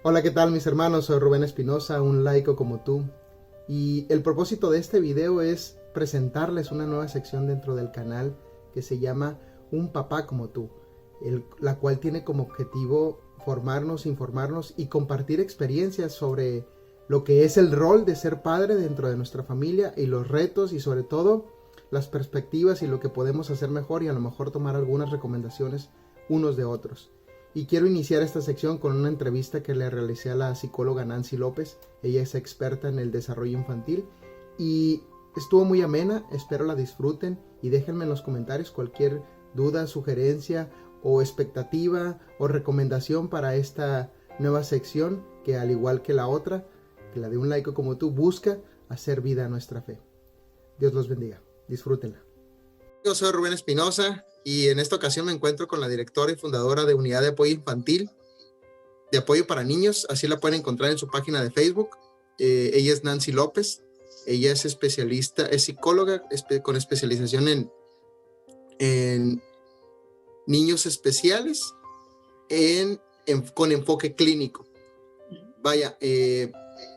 Hola, ¿qué tal mis hermanos? Soy Rubén Espinosa, un laico como tú. Y el propósito de este video es presentarles una nueva sección dentro del canal que se llama Un papá como tú, la cual tiene como objetivo formarnos, informarnos y compartir experiencias sobre lo que es el rol de ser padre dentro de nuestra familia y los retos y sobre todo las perspectivas y lo que podemos hacer mejor y a lo mejor tomar algunas recomendaciones unos de otros. Y quiero iniciar esta sección con una entrevista que le realicé a la psicóloga Nancy López. Ella es experta en el desarrollo infantil y estuvo muy amena, espero la disfruten y déjenme en los comentarios cualquier duda, sugerencia o expectativa o recomendación para esta nueva sección que, al igual que la otra, que la de un laico como tú, busca hacer vida a nuestra fe. Dios los bendiga, disfrútenla. Yo soy Rubén Espinosa y en esta ocasión me encuentro con la directora y fundadora de Unidad de Apoyo Infantil, de apoyo para niños, así la pueden encontrar en su página de Facebook. Ella es Nancy López, ella es especialista, es psicóloga con especialización en niños especiales con enfoque clínico. Vaya,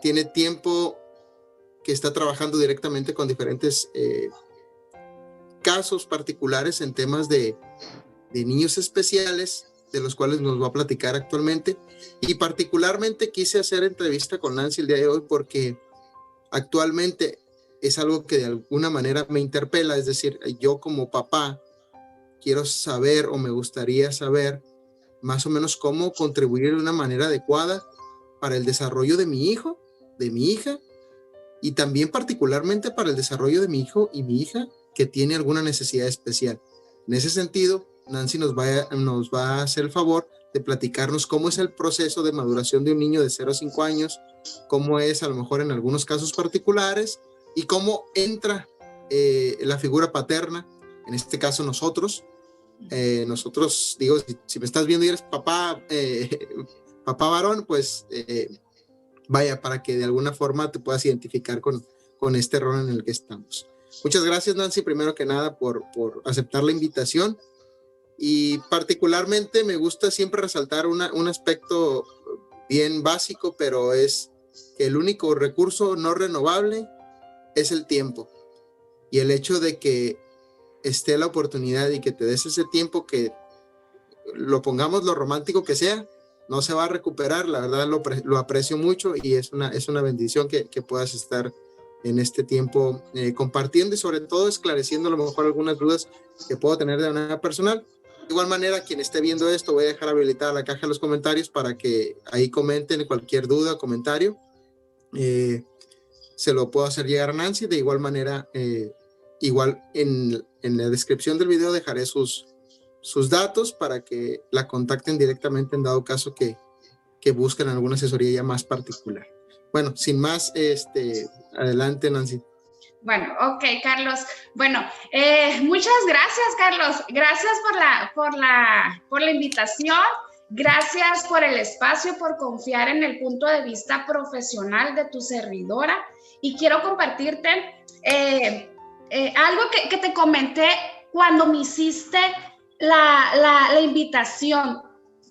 tiene tiempo que está trabajando directamente con diferentes casos particulares en temas de niños especiales, de los cuales nos va a platicar actualmente. Y particularmente quise hacer entrevista con Nancy el día de hoy porque actualmente es algo que de alguna manera me interpela, es decir, yo como papá quiero saber o me gustaría saber más o menos cómo contribuir de una manera adecuada para el desarrollo de mi hijo, de mi hija, y también particularmente para el desarrollo de mi hijo y mi hija que tiene alguna necesidad especial. En ese sentido, Nancy nos va a hacer el favor de platicarnos cómo es el proceso de maduración de un niño de 0 a 5 años, cómo es a lo mejor en algunos casos particulares y cómo entra la figura paterna, en este caso nosotros, digo, si me estás viendo y eres papá, papá varón, pues vaya, para que de alguna forma te puedas identificar con este rol en el que estamos. Muchas gracias, Nancy, primero que nada por aceptar la invitación, y particularmente me gusta siempre resaltar un aspecto bien básico, pero es que el único recurso no renovable es el tiempo, y el hecho de que esté la oportunidad y que te des ese tiempo, que lo pongamos lo romántico que sea, no se va a recuperar. La verdad lo aprecio mucho y es una bendición que puedas estar en este tiempo compartiendo y sobre todo esclareciendo a lo mejor algunas dudas que puedo tener de manera personal. De igual manera, quien esté viendo esto, voy a dejar habilitada la caja de los comentarios para que ahí comenten cualquier duda o comentario. Se lo puedo hacer llegar a Nancy. De igual manera, igual en la descripción del video dejaré sus datos para que la contacten directamente en dado caso que busquen alguna asesoría ya más particular. Bueno, sin más, adelante, Nancy. Bueno, ok, Carlos. Bueno, muchas gracias, Carlos. Gracias por la invitación. Gracias por el espacio, por confiar en el punto de vista profesional de tu servidora. Y quiero compartirte algo que te comenté cuando me hiciste la invitación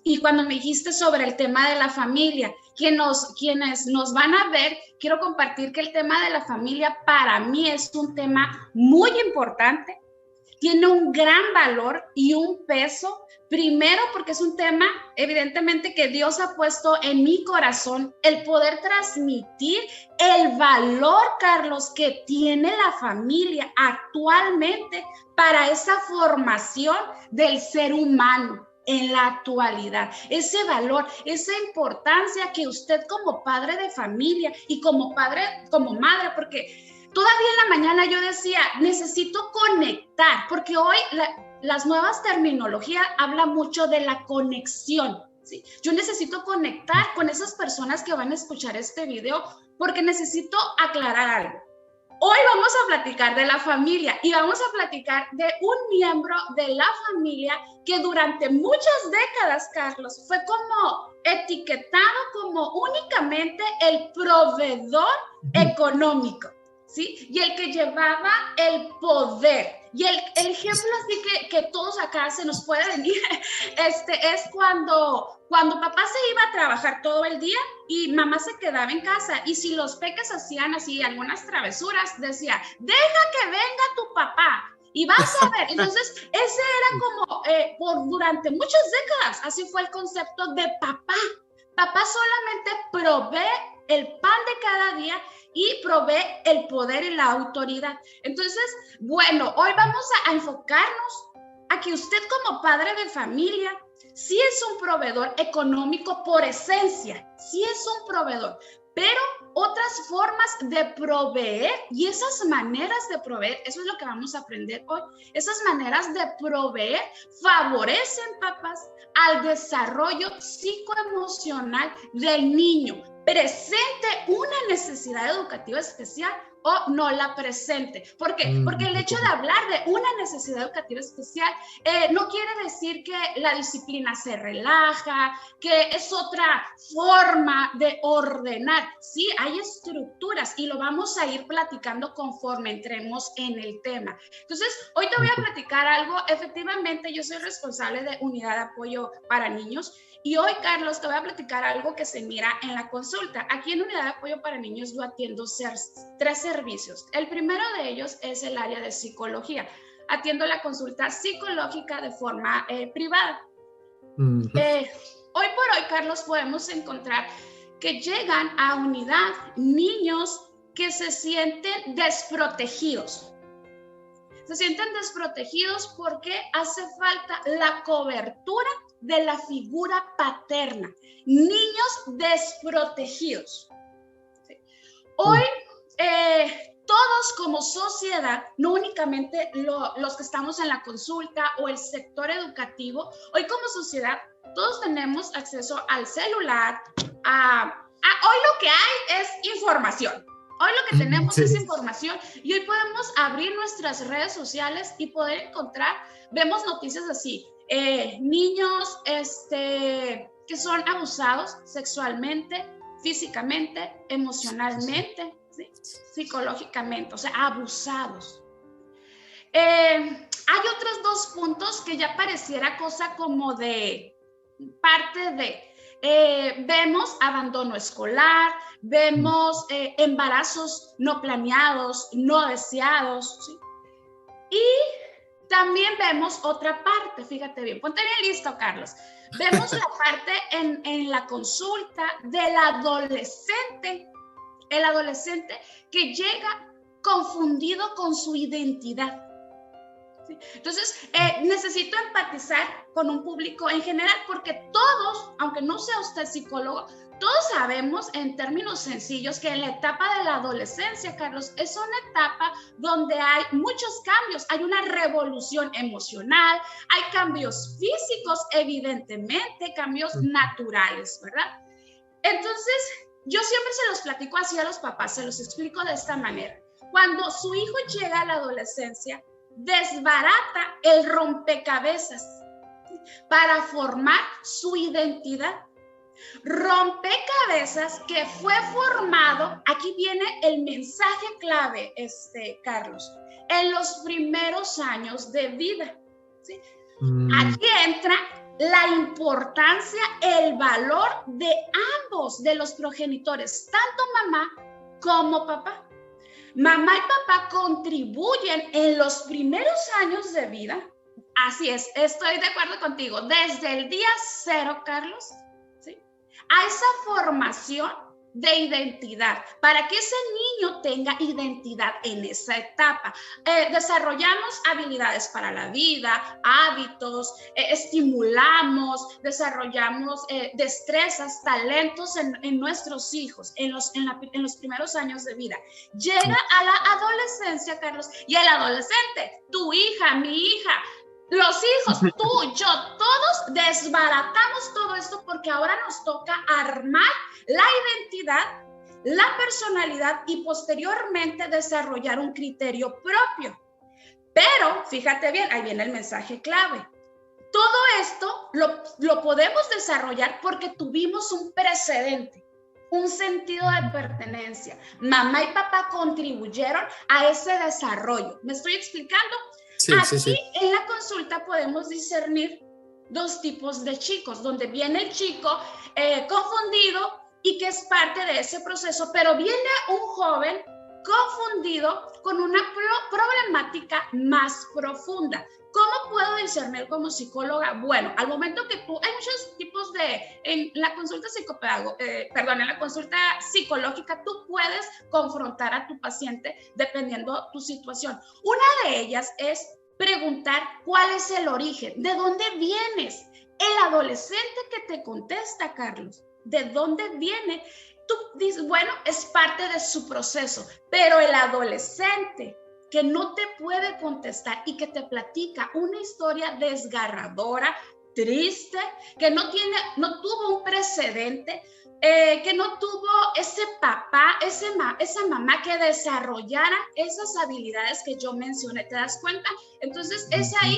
y cuando me dijiste sobre el tema de la familia. Quienes nos van a ver, quiero compartir que el tema de la familia para mí es un tema muy importante, tiene un gran valor y un peso, primero porque es un tema evidentemente que Dios ha puesto en mi corazón, el poder transmitir el valor, Carlos, que tiene la familia actualmente para esa formación del ser humano en la actualidad, ese valor, esa importancia que usted como padre de familia y como padre, como madre, porque todavía en la mañana yo decía, necesito conectar, porque hoy las nuevas terminologías hablan mucho de la conexión, ¿sí? Yo necesito conectar con esas personas que van a escuchar este video porque necesito aclarar algo. Hoy vamos a platicar de la familia y vamos a platicar de un miembro de la familia que durante muchas décadas, Carlos, fue como etiquetado como únicamente el proveedor económico. ¿sí? Y el que llevaba el poder. Y el ejemplo así que todos acá se nos puede venir, es cuando papá se iba a trabajar todo el día y mamá se quedaba en casa. Y si los peques hacían así algunas travesuras, decía, deja que venga tu papá. Y vas a ver, entonces ese era como durante muchas décadas, así fue el concepto de papá. Papá solamente provee el pan de cada día y provee el poder y la autoridad. Entonces, bueno, hoy vamos a enfocarnos a que usted como padre de familia sí es un proveedor económico por esencia, sí es un proveedor, pero otras formas de proveer y esas maneras de proveer, eso es lo que vamos a aprender hoy, esas maneras de proveer favorecen, papás, al desarrollo psicoemocional del niño, presente una necesidad educativa especial o no la presente. ¿Por qué? Porque el hecho de hablar de una necesidad educativa especial no quiere decir que la disciplina se relaja, que es otra forma de ordenar. Sí, hay estructuras y lo vamos a ir platicando conforme entremos en el tema. Entonces, hoy te voy a platicar algo. Efectivamente, yo soy responsable de Unidad de Apoyo para Niños. Y hoy, Carlos, te voy a platicar algo que se mira en la consulta. Aquí en Unidad de Apoyo para Niños yo atiendo 3 servicios. El primero de ellos es el área de psicología. Atiendo la consulta psicológica de forma privada. Hoy por hoy, Carlos, podemos encontrar que llegan a unidad niños que se sienten desprotegidos. Se sienten desprotegidos porque hace falta la cobertura de la figura paterna. Niños desprotegidos. ¿Sí? Hoy, todos como sociedad, no únicamente los que estamos en la consulta o el sector educativo, hoy como sociedad, todos tenemos acceso al celular, hoy lo que hay es información. Hoy lo que tenemos es información y hoy podemos abrir nuestras redes sociales y poder encontrar, vemos noticias así, niños que son abusados sexualmente, físicamente, emocionalmente, ¿sí? Psicológicamente, o sea, abusados. Hay otros 2 puntos que ya pareciera cosa como de parte de... vemos abandono escolar, vemos embarazos no planeados, no deseados, ¿sí? Y también vemos otra parte, fíjate bien, ponte bien listo, Carlos. Vemos la parte en la consulta del adolescente, el adolescente que llega confundido con su identidad. Entonces, necesito empatizar con un público en general porque todos, aunque no sea usted psicólogo, todos sabemos en términos sencillos que en la etapa de la adolescencia, Carlos, es una etapa donde hay muchos cambios, hay una revolución emocional, hay cambios físicos, evidentemente, cambios naturales, ¿verdad? Entonces, yo siempre se los platico así a los papás, se los explico de esta manera. Cuando su hijo llega a la adolescencia, desbarata el rompecabezas para formar su identidad. Rompecabezas que fue formado, aquí viene el mensaje clave, Carlos, en los primeros años de vida. ¿Sí? Aquí entra la importancia, el valor de ambos, de los progenitores, tanto mamá como papá. Mamá y papá contribuyen en los primeros años de vida. Así es, estoy de acuerdo contigo. Desde el día 0, Carlos, ¿sí? A esa formación de identidad, para que ese niño tenga identidad en esa etapa. Desarrollamos habilidades para la vida, hábitos, estimulamos, desarrollamos destrezas, talentos en nuestros hijos, en los primeros años de vida. Llega a la adolescencia, Carlos, y el adolescente, tu hija, mi hija, los hijos, tú, yo, todos desbaratamos todo esto porque ahora nos toca armar la identidad, la personalidad y posteriormente desarrollar un criterio propio. Pero, fíjate bien, ahí viene el mensaje clave. Todo esto lo podemos desarrollar porque tuvimos un precedente. un sentido de pertenencia. Mamá y papá contribuyeron a ese desarrollo. ¿Me estoy explicando? Sí, Aquí sí, sí. en la consulta podemos discernir dos tipos de chicos, donde viene el chico confundido y que es parte de ese proceso, pero viene un joven confundido con una problemática más profunda. ¿Cómo puedo discernir como psicóloga? Bueno, al momento que tú, hay muchos tipos en la consulta en la consulta psicológica, tú puedes confrontar a tu paciente dependiendo tu situación. Una de ellas es preguntar cuál es el origen, de dónde vienes. El adolescente que te contesta, Carlos, ¿de dónde viene? Tú dices, bueno, es parte de su proceso, pero el adolescente que no te puede contestar y que te platica una historia desgarradora, triste, que no tuvo un precedente, que no tuvo ese papá, esa mamá que desarrollara esas habilidades que yo mencioné, ¿te das cuenta? Entonces es ahí,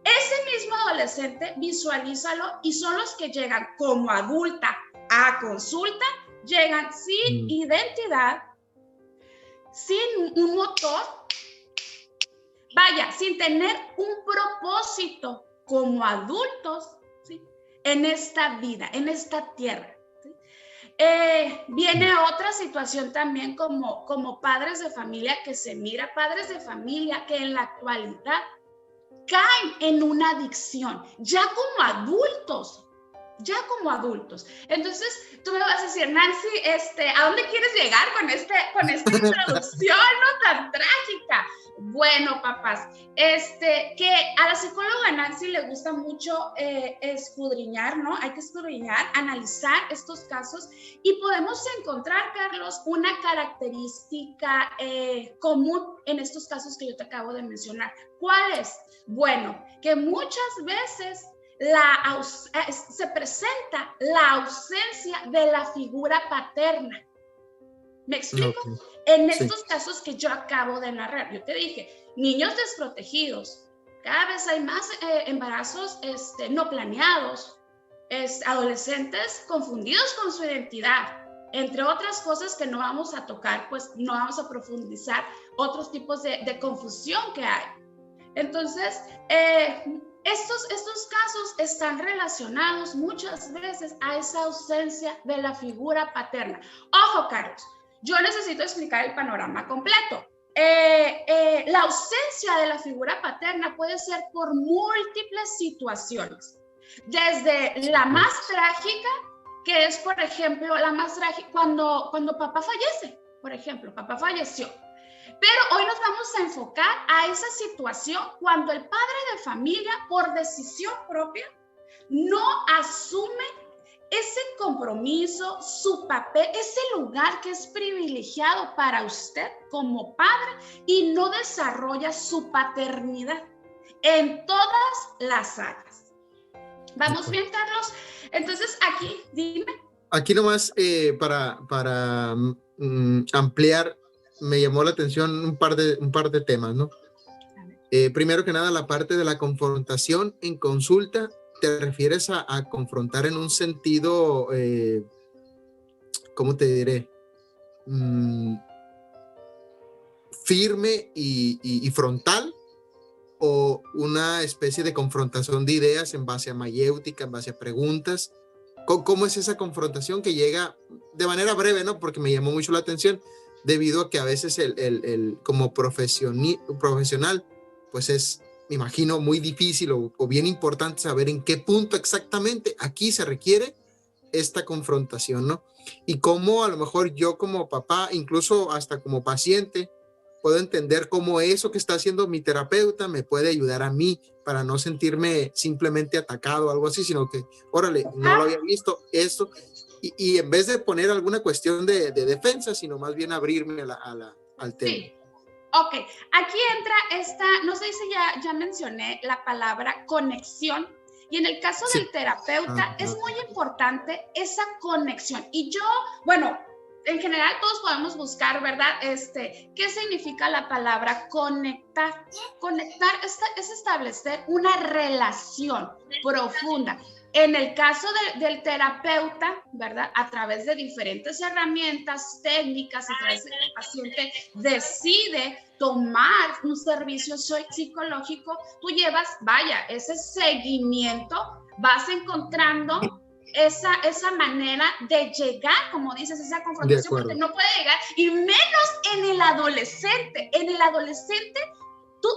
ese mismo adolescente, visualízalo, y son los que llegan como adulta a consulta, llegan sin identidad, sin un motor, vaya, sin tener un propósito como adultos, ¿sí?, en esta vida, en esta tierra. ¿Sí? Viene otra situación también como padres de familia, que se mira, padres de familia que en la actualidad caen en una adicción, ya como adultos. Entonces, tú me vas a decir, Nancy, ¿a dónde quieres llegar con esta introducción no tan trágica? Bueno, papás, que a la psicóloga Nancy le gusta mucho escudriñar, ¿no? Hay que escudriñar, analizar estos casos, y podemos encontrar, Carlos, una característica común en estos casos que yo te acabo de mencionar. ¿Cuál es? Bueno, que muchas veces se presenta la ausencia de la figura paterna. ¿Me explico? Okay. En estos casos que yo acabo de narrar, yo te dije, niños desprotegidos, cada vez hay más embarazos no planeados, adolescentes confundidos con su identidad, entre otras cosas que no vamos a tocar, pues no vamos a profundizar otros tipos de confusión que hay. Entonces, estos casos están relacionados muchas veces a esa ausencia de la figura paterna. Ojo, Carlos, yo necesito explicar el panorama completo. La ausencia de la figura paterna puede ser por múltiples situaciones. Desde la más trágica, que es, por ejemplo, la más trágica cuando papá fallece. Por ejemplo, papá falleció. Pero hoy nos vamos a enfocar a esa situación cuando el padre de familia, por decisión propia, no asume ese compromiso, su papel, ese lugar que es privilegiado para usted como padre, y no desarrolla su paternidad en todas las áreas. ¿Vamos bien, Carlos? Entonces, aquí, dime. Aquí nomás para ampliar, me llamó la atención un par de temas, ¿no? Primero que nada, la parte de la confrontación en consulta. ¿Te refieres a confrontar en un sentido, cómo te diré, firme y frontal, o una especie de confrontación de ideas en base a mayéutica, en base a preguntas? ¿Cómo es esa confrontación que llega de manera breve, ¿no? Porque me llamó mucho la atención, debido a que a veces como profesional, pues es, me imagino, muy difícil o bien importante saber en qué punto exactamente aquí se requiere esta confrontación, ¿no? Y cómo a lo mejor yo como papá, incluso hasta como paciente, puedo entender cómo eso que está haciendo mi terapeuta me puede ayudar a mí, para no sentirme simplemente atacado o algo así, sino que, órale, no lo había visto, esto, y en vez de poner alguna cuestión de defensa, sino más bien abrirme al tema. Sí. Ok, aquí entra no sé si ya mencioné la palabra conexión, y en el caso del terapeuta es muy importante esa conexión. Y yo, bueno, en general todos podemos buscar, ¿verdad? ¿Qué significa la palabra conectar? Conectar es establecer una relación profunda. En el caso del terapeuta, ¿verdad? A través de diferentes herramientas, técnicas, a través de que el paciente decide tomar un servicio psicológico, tú llevas, vaya, ese seguimiento, vas encontrando esa manera de llegar, como dices, esa confrontación, porque no puede llegar, y menos en el adolescente. En el adolescente,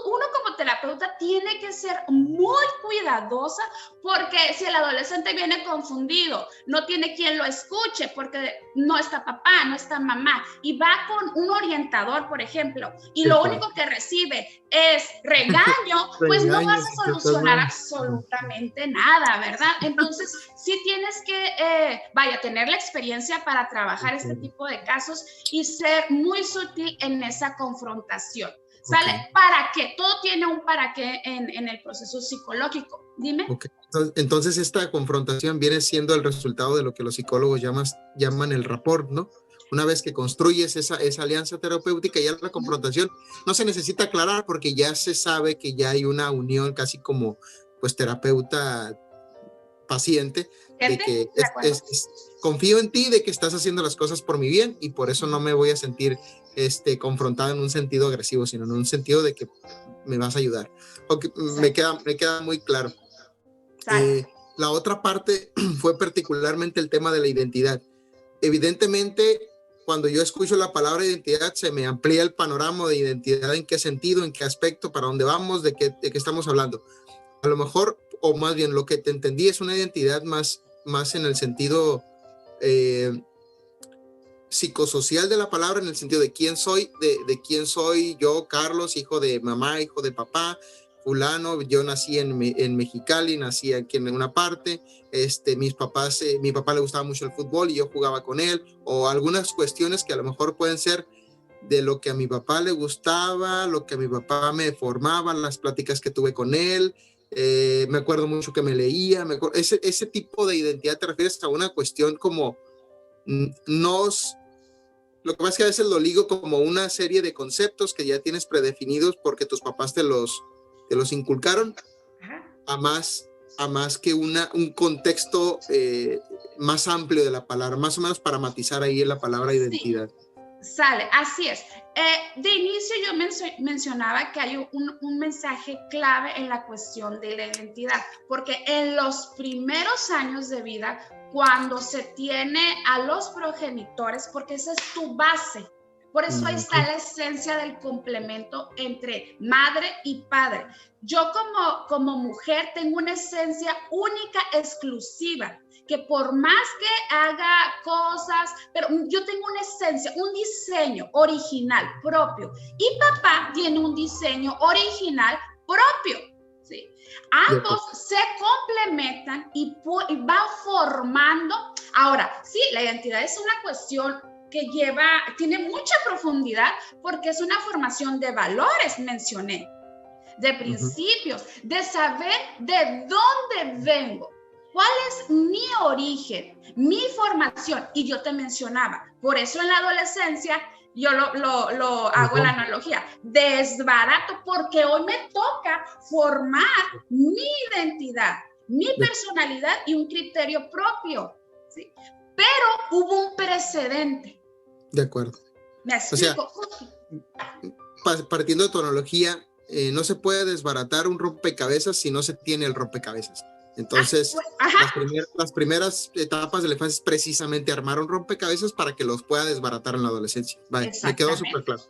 uno como terapeuta tiene que ser muy cuidadosa, porque si el adolescente viene confundido, no tiene quien lo escuche, porque no está papá, no está mamá, y va con un orientador, por ejemplo, y lo único que recibe es regaño, pues no vas a solucionar absolutamente nada, ¿verdad? Entonces, sí tienes que, tener la experiencia para trabajar este tipo de casos y ser muy sutil en esa confrontación. ¿Sale? Okay. ¿Para qué? Todo tiene un para qué en el proceso psicológico. Dime. Okay. Entonces, esta confrontación viene siendo el resultado de lo que los psicólogos llaman el rapport, ¿no? Una vez que construyes esa alianza terapéutica, ya la confrontación no se necesita aclarar porque ya se sabe que ya hay una unión casi como pues terapeuta-paciente, de que confío en ti, de que estás haciendo las cosas por mi bien y por eso no me voy a sentir confrontado en un sentido agresivo, sino en un sentido de que me vas a ayudar. Okay, me queda muy claro. La otra parte fue particularmente el tema de la identidad. Evidentemente, cuando yo escucho la palabra identidad, se me amplía el panorama de identidad, en qué sentido, en qué aspecto, para dónde vamos, de qué estamos hablando. A lo mejor, o más bien lo que te entendí es una identidad más en el sentido psicosocial de la palabra, en el sentido de quién soy, de quién soy yo, Carlos, hijo de mamá, hijo de papá, fulano. Yo nací en Mexicali, nací aquí en una parte, mi papá le gustaba mucho el fútbol y yo jugaba con él, o algunas cuestiones que a lo mejor pueden ser de lo que a mi papá le gustaba, lo que a mi papá me formaba, las pláticas que tuve con él. Me acuerdo mucho que me leía, ese tipo de identidad. ¿Te refieres a una cuestión como lo que pasa es que a veces lo ligo como una serie de conceptos que ya tienes predefinidos porque tus papás te los inculcaron, a más que un contexto más amplio de la palabra, más o menos para matizar ahí en la palabra identidad? Sí, sale, así es. De inicio yo mencionaba que hay un mensaje clave en la cuestión de la identidad, porque en los primeros años de vida, cuando se tiene a los progenitores, porque esa es tu base, por eso ahí está la esencia del complemento entre madre y padre. Yo como mujer tengo una esencia única, exclusiva, que por más que haga cosas, pero yo tengo una esencia, un diseño original propio, y papá tiene un diseño original propio. ¿Sí? Ambos se complementan y van formando. Ahora, sí, la identidad es una cuestión que tiene mucha profundidad, porque es una formación de valores, mencioné, de principios, de saber de dónde vengo, cuál es mi origen, mi formación. Y yo te mencionaba, por eso en la adolescencia yo lo hago la analogía, desbarato, porque hoy me toca formar mi identidad, mi personalidad y un criterio propio, ¿sí? Pero hubo un precedente. De acuerdo. ¿Me explico? O sea, partiendo de tu analogía, no se puede desbaratar un rompecabezas si no se tiene el rompecabezas. Entonces, las primeras etapas de la infancia es precisamente armar un rompecabezas para que los pueda desbaratar en la adolescencia. Vale, me quedó súper claro.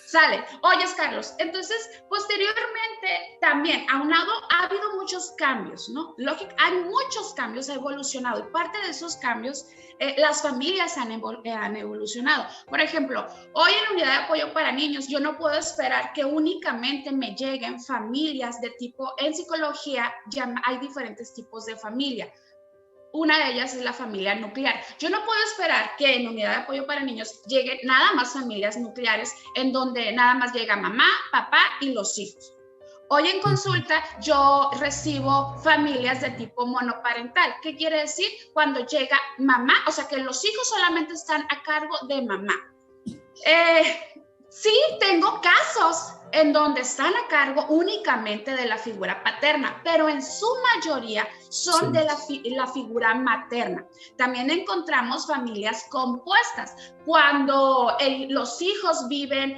Sale. Oyes, Carlos, entonces, posteriormente, también, aunado, ha habido muchos cambios, ¿no? Lógico, hay muchos cambios, ha evolucionado, y parte de esos cambios, las familias han evolucionado. Por ejemplo, hoy en Unidad de Apoyo para Niños, yo no puedo esperar que únicamente me lleguen familias de tipo, en psicología, ya hay diferentes tipos de familia. Una de ellas es la familia nuclear. Yo no puedo esperar que en Unidad de Apoyo para Niños lleguen nada más familias nucleares, en donde nada más llega mamá, papá y los hijos. Hoy en consulta yo recibo familias de tipo monoparental. ¿Qué quiere decir? Cuando llega mamá, o sea que los hijos solamente están a cargo de mamá. Sí, tengo casos en donde están a cargo únicamente de la figura paterna, pero en su mayoría son de la figura materna. También encontramos familias compuestas, cuando los hijos viven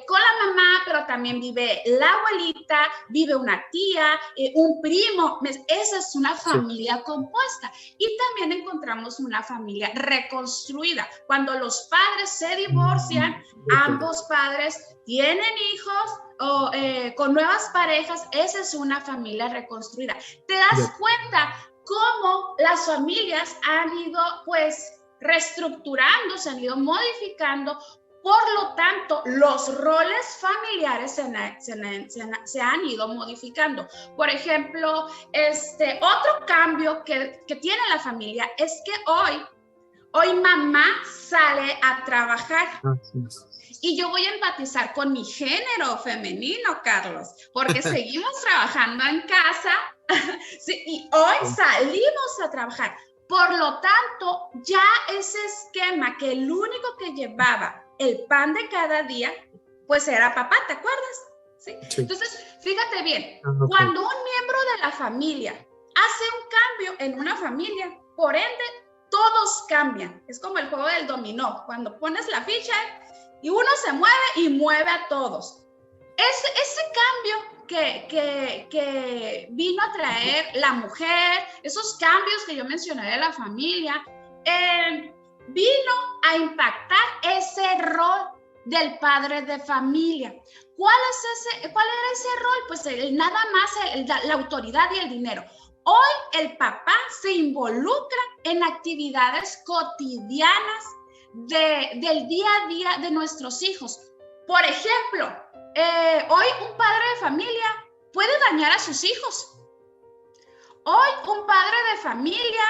con la mamá, pero también vive la abuelita, vive una tía, un primo. Esa es una familia compuesta. Y también encontramos una familia reconstruida, cuando los padres se divorcian, ambos padres tienen hijos o con nuevas parejas. Esa es una familia reconstruida. Te das cuenta cómo las familias han ido pues reestructurando, se han ido modificando. Por lo tanto, los roles familiares se han ido modificando. Por ejemplo, otro cambio que tiene la familia es que hoy mamá sale a trabajar. Y yo voy a empatizar con mi género femenino, Carlos, porque seguimos trabajando en casa sí, y hoy salimos a trabajar. Por lo tanto, ya ese esquema que el único que llevaba el pan de cada día, pues era papá, ¿te acuerdas? ¿Sí? Sí. Entonces, fíjate bien, cuando un miembro de la familia hace un cambio en una familia, por ende, todos cambian. Es como el juego del dominó, cuando pones la ficha y uno se mueve y mueve a todos. Ese cambio que vino a traer la mujer, esos cambios que yo mencioné de la familia, vino a impactar ese rol del padre de familia. ¿Cuál era ese rol? Pues nada más la autoridad y el dinero. Hoy el papá se involucra en actividades cotidianas del día a día de nuestros hijos. Por ejemplo, hoy un padre de familia puede dañar a sus hijos. Hoy un padre de familia,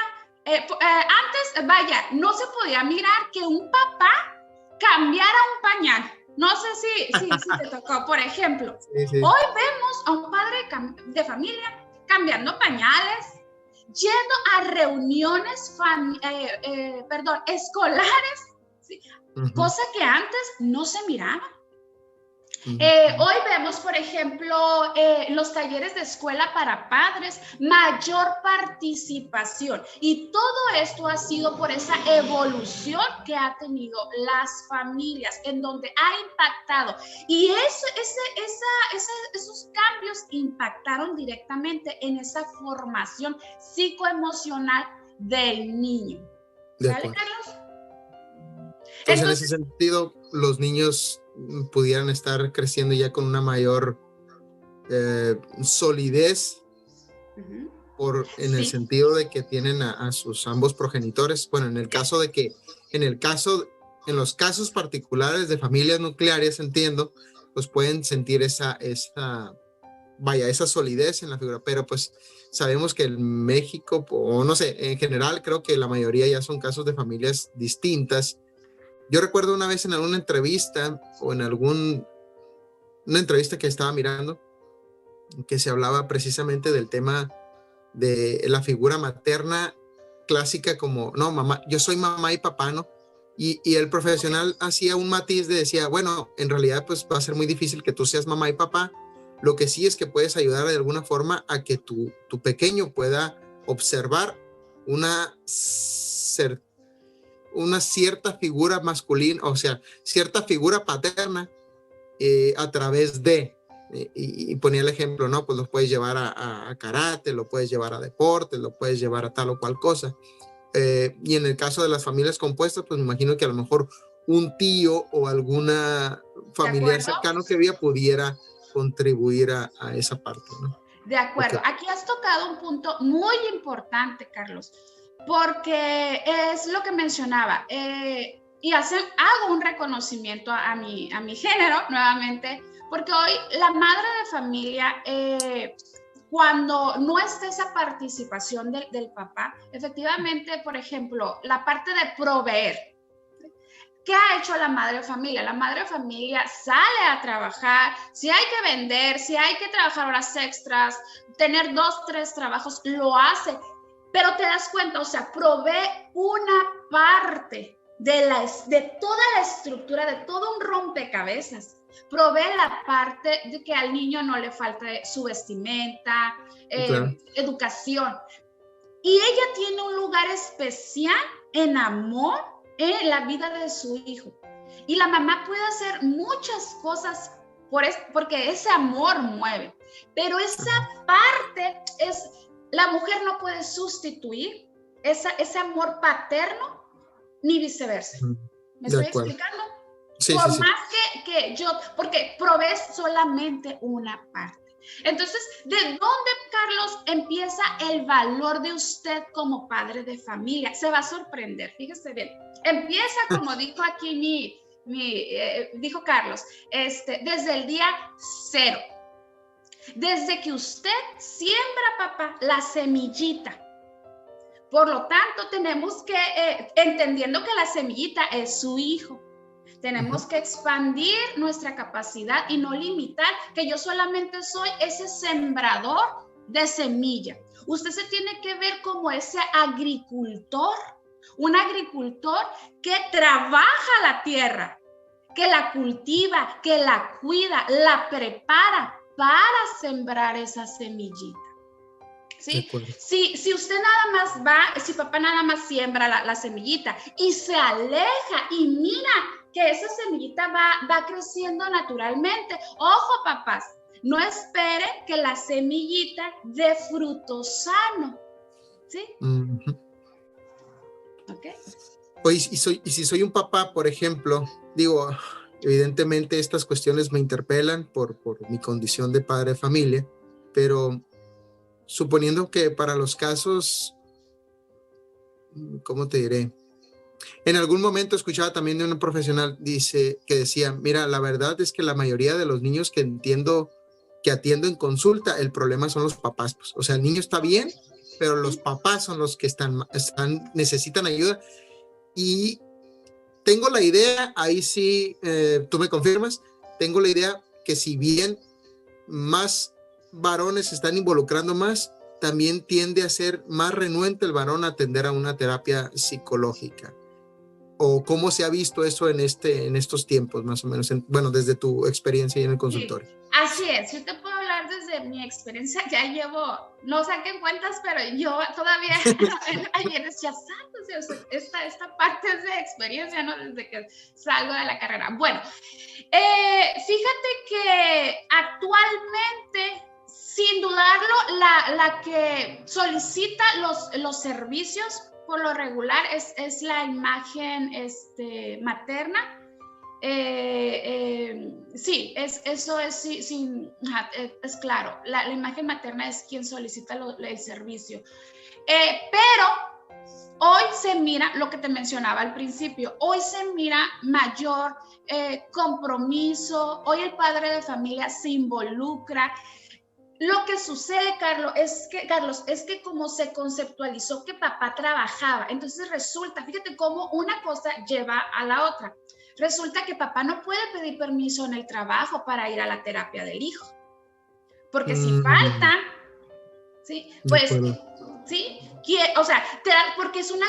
antes, no se podía mirar que un papá cambiara un pañal. No sé si te tocó, por ejemplo. Sí. Hoy vemos a un padre de familia cambiando pañales, yendo a reuniones escolares, ¿sí? Cosa que antes no se miraba. Hoy vemos, por ejemplo, los talleres de escuela para padres, mayor participación. Y todo esto ha sido por esa evolución que ha tenido las familias, en donde ha impactado. Y esos cambios impactaron directamente en esa formación psicoemocional del niño. ¿Sale, Carlos? Entonces, en ese sentido, los niños pudieran estar creciendo ya con una mayor solidez en el sentido de que tienen a sus ambos progenitores. Bueno, en los casos particulares de familias nucleares, entiendo, pues pueden sentir esa solidez en la figura, pero pues sabemos que en México, o no sé, en general creo que la mayoría ya son casos de familias distintas. Yo recuerdo una vez en alguna entrevista o en una entrevista que estaba mirando que se hablaba precisamente del tema de la figura materna clásica como, no, mamá, yo soy mamá y papá, ¿no? Y el profesional hacía un matiz de decía, bueno, en realidad pues va a ser muy difícil que tú seas mamá y papá. Lo que sí es que puedes ayudar de alguna forma a que tu pequeño pueda observar una cierta figura masculina, o sea, cierta figura paterna a través de, y ponía el ejemplo, ¿no? Pues lo puedes llevar a karate, lo puedes llevar a deporte, lo puedes llevar a tal o cual cosa. Y en el caso de las familias compuestas, pues me imagino que a lo mejor un tío o alguna familiar cercano que había pudiera contribuir a esa parte, ¿no? De acuerdo. Okay. Aquí has tocado un punto muy importante, Carlos, porque es lo que mencionaba, y hago un reconocimiento a mi género nuevamente, porque hoy la madre de familia, cuando no está esa participación del papá, efectivamente, por ejemplo, la parte de proveer. ¿Qué ha hecho la madre de familia? La madre de familia sale a trabajar, si hay que vender, si hay que trabajar horas extras, tener 2, 3 trabajos, lo hace. Pero te das cuenta, o sea, provee una parte de toda la estructura, de todo un rompecabezas. provee la parte de que al niño no le falte su vestimenta, Claro. educación. Y ella tiene un lugar especial en amor en la vida de su hijo. Y la mamá puede hacer muchas cosas porque ese amor mueve. Pero esa parte la mujer no puede sustituir ese amor paterno ni viceversa. ¿Me estoy explicando? Sí, Por sí. más que yo, porque provees solamente una parte. Entonces, ¿de dónde, Carlos, empieza el valor de usted como padre de familia? Se va a sorprender, fíjese bien. Empieza, como dijo aquí dijo Carlos, desde el día 0. Desde que usted siembra, papá, la semillita. Por lo tanto, tenemos que, entendiendo que la semillita es su hijo, tenemos que expandir nuestra capacidad y no limitar que yo solamente soy ese sembrador de semilla. Usted se tiene que ver como ese agricultor, un agricultor que trabaja la tierra, que la cultiva, que la cuida, la prepara para sembrar esa semillita. ¿Sí? Si usted nada más si papá nada más siembra la semillita y se aleja y mira que esa semillita va creciendo naturalmente. Ojo, papás, no espere que la semillita dé fruto sano. ¿Sí? ¿Ok? Pues, y si soy un papá, por ejemplo, digo, evidentemente estas cuestiones me interpelan por mi condición de padre de familia, pero suponiendo que para los casos, ¿cómo te diré? En algún momento escuchaba también de un profesional que decía, mira, la verdad es que la mayoría de los niños que atiendo en consulta, el problema son los papás. Pues. O sea, el niño está bien, pero los papás son los que necesitan ayuda. Y tengo la idea, ahí sí, tú me confirmas, tengo la idea que si bien más varones se están involucrando más, también tiende a ser más renuente el varón a atender a una terapia psicológica. ¿O cómo se ha visto eso en estos tiempos, más o menos? Desde tu experiencia en el consultorio. Sí, así es. Yo te puedo hablar desde mi experiencia. Ya llevo, no saqué cuentas, pero yo todavía ayer rechazando esta parte es de experiencia, ¿no? Desde que salgo de la carrera. Bueno, fíjate que actualmente, sin dudarlo, la que solicita los servicios por lo regular es la imagen materna. Sí, eso es, sí, es claro. La imagen materna es quien solicita el servicio. Pero hoy se mira lo que te mencionaba al principio. Hoy se mira mayor compromiso. Hoy el padre de familia se involucra. Lo que sucede, Carlos, es que como se conceptualizó que papá trabajaba, entonces resulta, fíjate cómo una cosa lleva a la otra. Resulta que papá no puede pedir permiso en el trabajo para ir a la terapia del hijo. Porque si falta, ¿sí? Pues, ¿sí? O sea, porque es una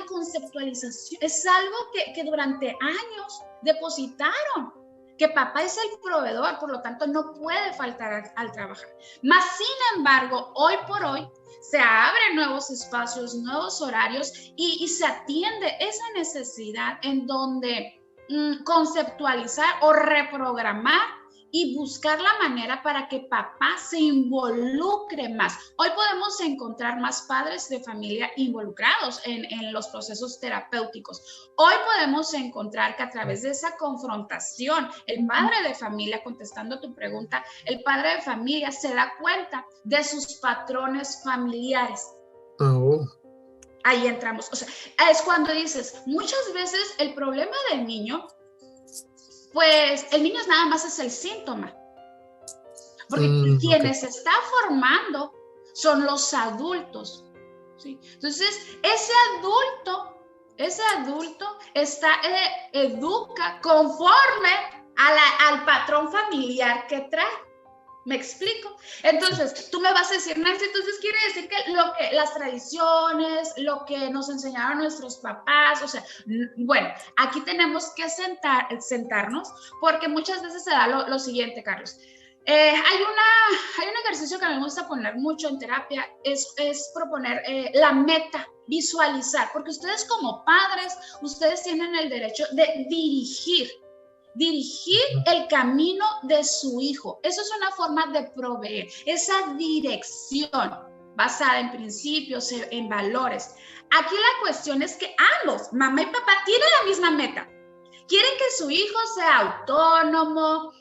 conceptualización, es algo que durante años depositaron. Que papá es el proveedor, por lo tanto no puede faltar al trabajar. Mas, sin embargo, hoy por hoy se abren nuevos espacios, nuevos horarios y se atiende esa necesidad en donde conceptualizar o reprogramar y buscar la manera para que papá se involucre más. Hoy podemos encontrar más padres de familia involucrados en los procesos terapéuticos. Hoy podemos encontrar que a través de esa confrontación, el padre de familia, contestando tu pregunta, el padre de familia se da cuenta de sus patrones familiares. Ahí entramos. O sea, es cuando dices, muchas veces el problema del niño, pues el niño nada más es el síntoma, porque quienes se está formando son los adultos, ¿sí? Entonces, ese adulto educa conforme al patrón familiar que trae. ¿Me explico? Entonces, tú me vas a decir, Nancy, entonces quiere decir que las tradiciones, lo que nos enseñaron nuestros papás, o sea, bueno, aquí tenemos que sentarnos, porque muchas veces se da lo siguiente, Carlos. Hay un ejercicio que me gusta poner mucho en terapia, es proponer la meta, visualizar, porque ustedes como padres, ustedes tienen el derecho de dirigir el camino de su hijo. Eso es una forma de proveer, esa dirección basada en principios, en valores. Aquí la cuestión es que ambos, mamá y papá, tienen la misma meta. Quieren que su hijo sea autónomo.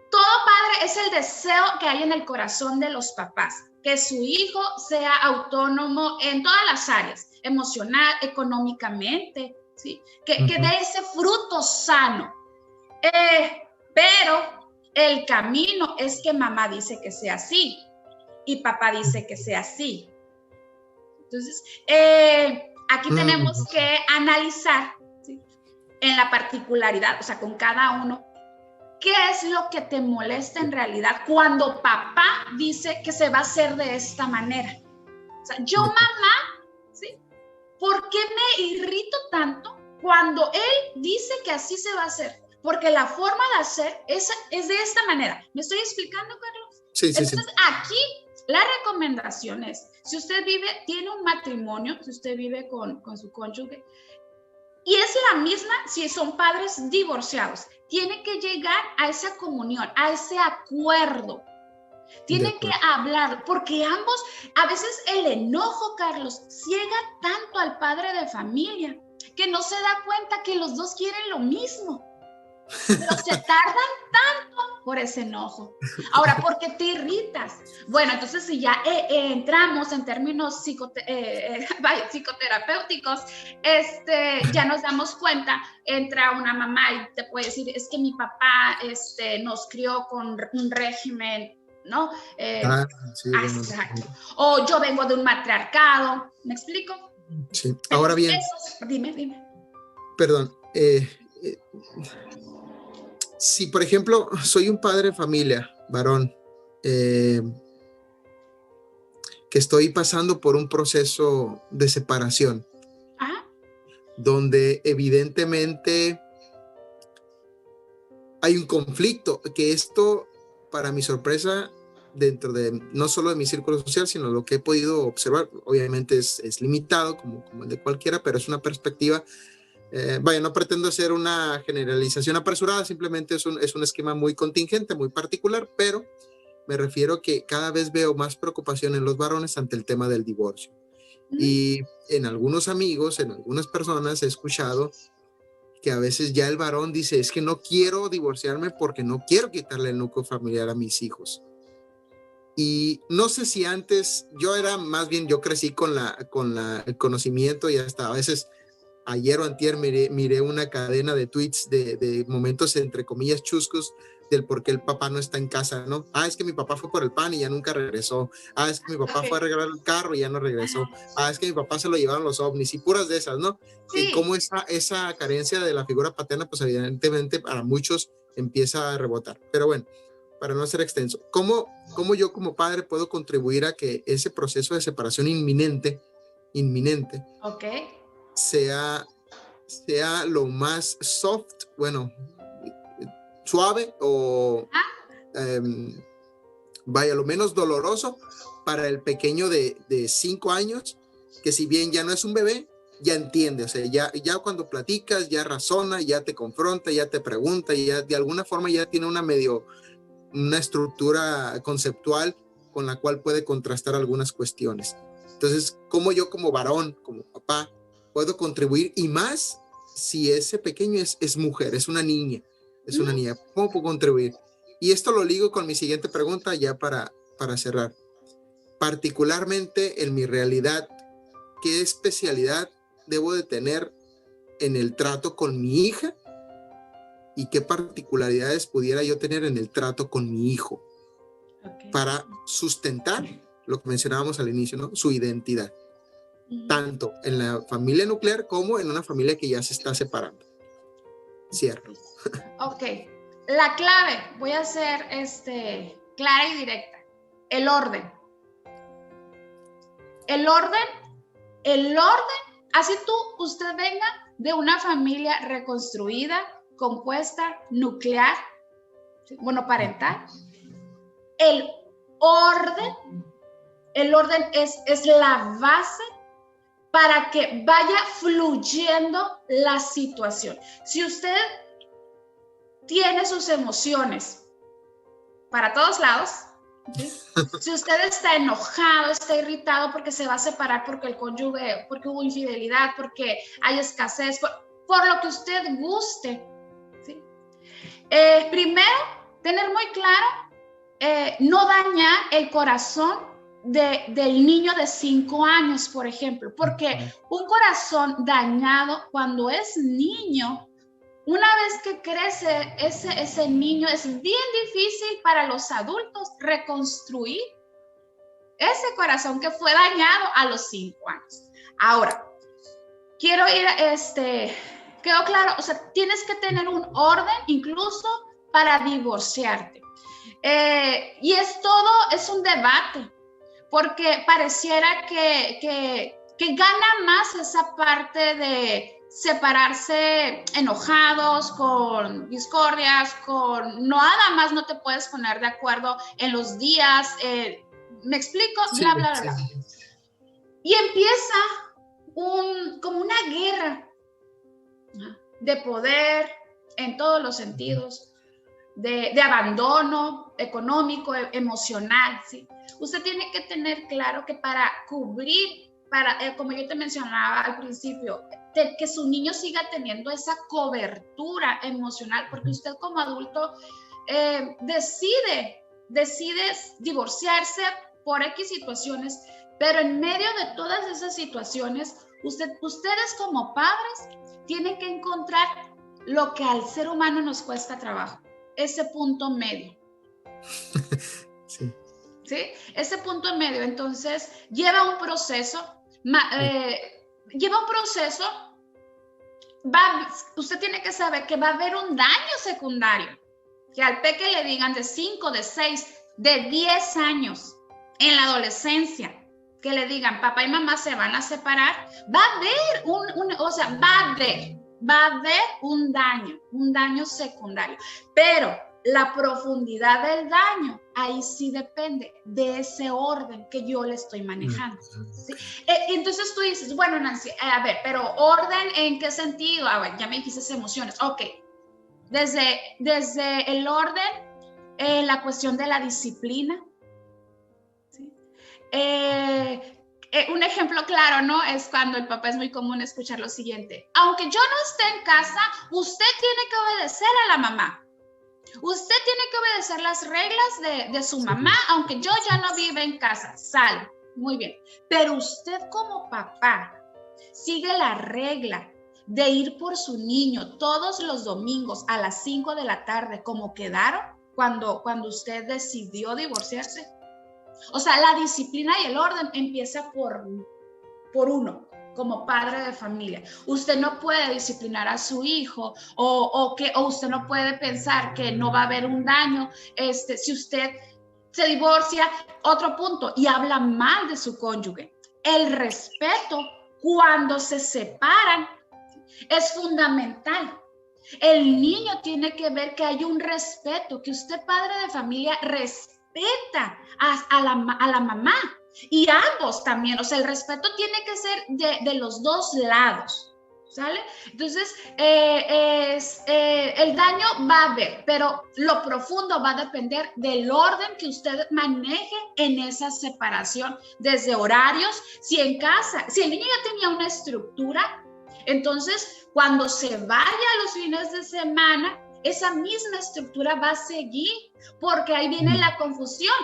Todo padre es el deseo que hay en el corazón de los papás, que su hijo sea autónomo en todas las áreas, emocional, económicamente, ¿sí? Que dé ese fruto sano. Pero el camino es que mamá dice que sea así y papá dice que sea así. Entonces, aquí tenemos que analizar, ¿sí?, en la particularidad, o sea, con cada uno, ¿qué es lo que te molesta en realidad cuando papá dice que se va a hacer de esta manera? O sea, yo, mamá, ¿sí?, ¿por qué me irrito tanto cuando él dice que así se va a hacer? Porque la forma de hacer es de esta manera. ¿Me estoy explicando, Carlos? Sí, sí, entonces, sí. Aquí la recomendación es, si usted tiene un matrimonio, si usted vive con su cónyuge, y es la misma si son padres divorciados, tiene que llegar a esa comunión, a ese acuerdo. Tienen que hablar, porque ambos, a veces el enojo, Carlos, ciega tanto al padre de familia que no se da cuenta que los dos quieren lo mismo. Pero se tardan tanto por ese enojo. Ahora, ¿por qué te irritas? Bueno, entonces si ya entramos en términos psicoterapéuticos, ya nos damos cuenta, entra una mamá y te puede decir, es que mi papá nos crió con un régimen, ¿no? Sí, exacto. O yo vengo de un matriarcado, ¿me explico? Sí, ahora bien. Dime. Perdón, si por ejemplo soy un padre de familia, varón, que estoy pasando por un proceso de separación, donde evidentemente hay un conflicto, que esto, para mi sorpresa, dentro de no solo de mi círculo social, sino lo que he podido observar, obviamente es limitado como el de cualquiera, pero es una perspectiva. No pretendo hacer una generalización apresurada, simplemente es un esquema muy contingente, muy particular, pero me refiero que cada vez veo más preocupación en los varones ante el tema del divorcio. Y en algunos amigos, en algunas personas he escuchado que a veces ya el varón dice, es que no quiero divorciarme porque no quiero quitarle el núcleo familiar a mis hijos. Y no sé si antes, yo crecí con el conocimiento y hasta a veces ayer o antier miré una cadena de tweets de momentos entre comillas chuscos del por qué el papá no está en casa, ¿no? Es que mi papá fue por el pan y ya nunca regresó. Es que mi papá fue a arreglar el carro y ya no regresó. Es que mi papá se lo llevaron los ovnis y puras de esas, ¿no? Sí. Y cómo esa carencia de la figura paterna, pues evidentemente para muchos empieza a rebotar. Pero bueno, para no ser extenso, ¿cómo yo como padre puedo contribuir a que ese proceso de separación inminente, sea lo más soft, suave o lo menos doloroso para el pequeño de 5 años, que si bien ya no es un bebé, ya entiende, o sea, ya cuando platicas, ya razona, ya te confronta, ya te pregunta, y ya de alguna forma ya tiene una estructura conceptual con la cual puede contrastar algunas cuestiones. Entonces, ¿cómo yo como varón, como papá, puedo contribuir? Y más si ese pequeño es mujer, es una niña, ¿cómo puedo contribuir? Y esto lo ligo con mi siguiente pregunta ya para cerrar. Particularmente en mi realidad, ¿qué especialidad debo de tener en el trato con mi hija? ¿Y qué particularidades pudiera yo tener en el trato con mi hijo? Para sustentar lo que mencionábamos al inicio, ¿no? Su identidad. Tanto en la familia nuclear como en una familia que ya se está separando. Cierto. Ok. La clave, voy a hacer clara y directa. El orden. El orden, así usted venga de una familia reconstruida, compuesta, nuclear, monoparental. El orden es la base para que vaya fluyendo la situación. Si usted tiene sus emociones para todos lados, ¿sí? Si usted está enojado, está irritado porque se va a separar, porque el cónyuge, porque hubo infidelidad, porque hay escasez, por lo que usted guste, ¿sí? Primero, tener muy claro, no dañar el corazón del niño de 5 años, por ejemplo, porque un corazón dañado cuando es niño, una vez que crece ese niño, es bien difícil para los adultos reconstruir ese corazón que fue dañado a los 5 años. Ahora, quiero ir quedó claro, o sea, tienes que tener un orden incluso para divorciarte. Y es un debate, porque pareciera que gana más esa parte de separarse enojados, con discordias, no nada más no te puedes poner de acuerdo en los días, ¿me explico? Sí, bla, bla, bla. Y empieza como una guerra de poder en todos los sentidos, de abandono económico, emocional, ¿sí? Usted tiene que tener claro que para cubrir, como yo te mencionaba al principio, que su niño siga teniendo esa cobertura emocional, porque usted como adulto decide divorciarse por X situaciones, pero en medio de todas esas situaciones, ustedes como padres tienen que encontrar lo que al ser humano nos cuesta trabajo, ese punto medio. Sí. ¿Sí? Ese punto medio, entonces, lleva un proceso, usted tiene que saber que va a haber un daño secundario, que al peque le digan de 5, de 6, de 10 años, en la adolescencia, que le digan papá y mamá se van a separar, va a haber un daño secundario, pero la profundidad del daño, ahí sí depende de ese orden que yo le estoy manejando. ¿Sí? Entonces tú dices, bueno, Nancy, a ver, pero ¿orden en qué sentido? A ver, ya me dijiste emociones. Ok, desde el orden, la cuestión de la disciplina. ¿Sí? Un ejemplo claro, ¿no? Es cuando el papá es muy común escuchar lo siguiente. Aunque yo no esté en casa, usted tiene que obedecer a la mamá. Usted tiene que obedecer las reglas de su mamá, aunque yo ya no viva en casa. Sale, muy bien. Pero usted como papá sigue la regla de ir por su niño todos los domingos a las 5 de la tarde, como quedaron cuando usted decidió divorciarse. O sea, la disciplina y el orden empieza por uno, como padre de familia. Usted no puede disciplinar a su hijo o usted no puede pensar que no va a haber un daño si usted se divorcia. Otro punto, y habla mal de su cónyuge. El respeto cuando se separan es fundamental. El niño tiene que ver que hay un respeto, que usted, padre de familia, respeta a la mamá. Y ambos también, o sea, el respeto tiene que ser de los dos lados, ¿sale? Entonces, el daño va a haber, pero lo profundo va a depender del orden que usted maneje en esa separación, desde horarios, si en casa, si el niño ya tenía una estructura, entonces, cuando se vaya los fines de semana, esa misma estructura va a seguir, porque ahí viene la confusión.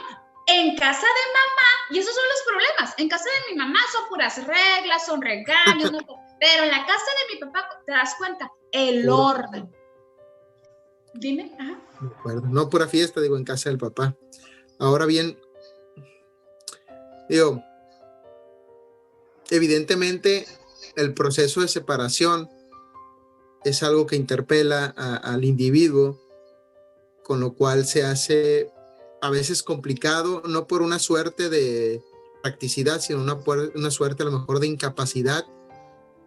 En casa de mamá, y esos son los problemas, en casa de mi mamá son puras reglas, son regaños, ¿no? Pero en la casa de mi papá, te das cuenta, el orden. Dime. Ajá. De acuerdo. No, pura fiesta, digo, en casa del papá. Ahora bien, digo, evidentemente el proceso de separación es algo que interpela al individuo, con lo cual se hace a veces complicado, no por una suerte de practicidad, sino una suerte a lo mejor de incapacidad,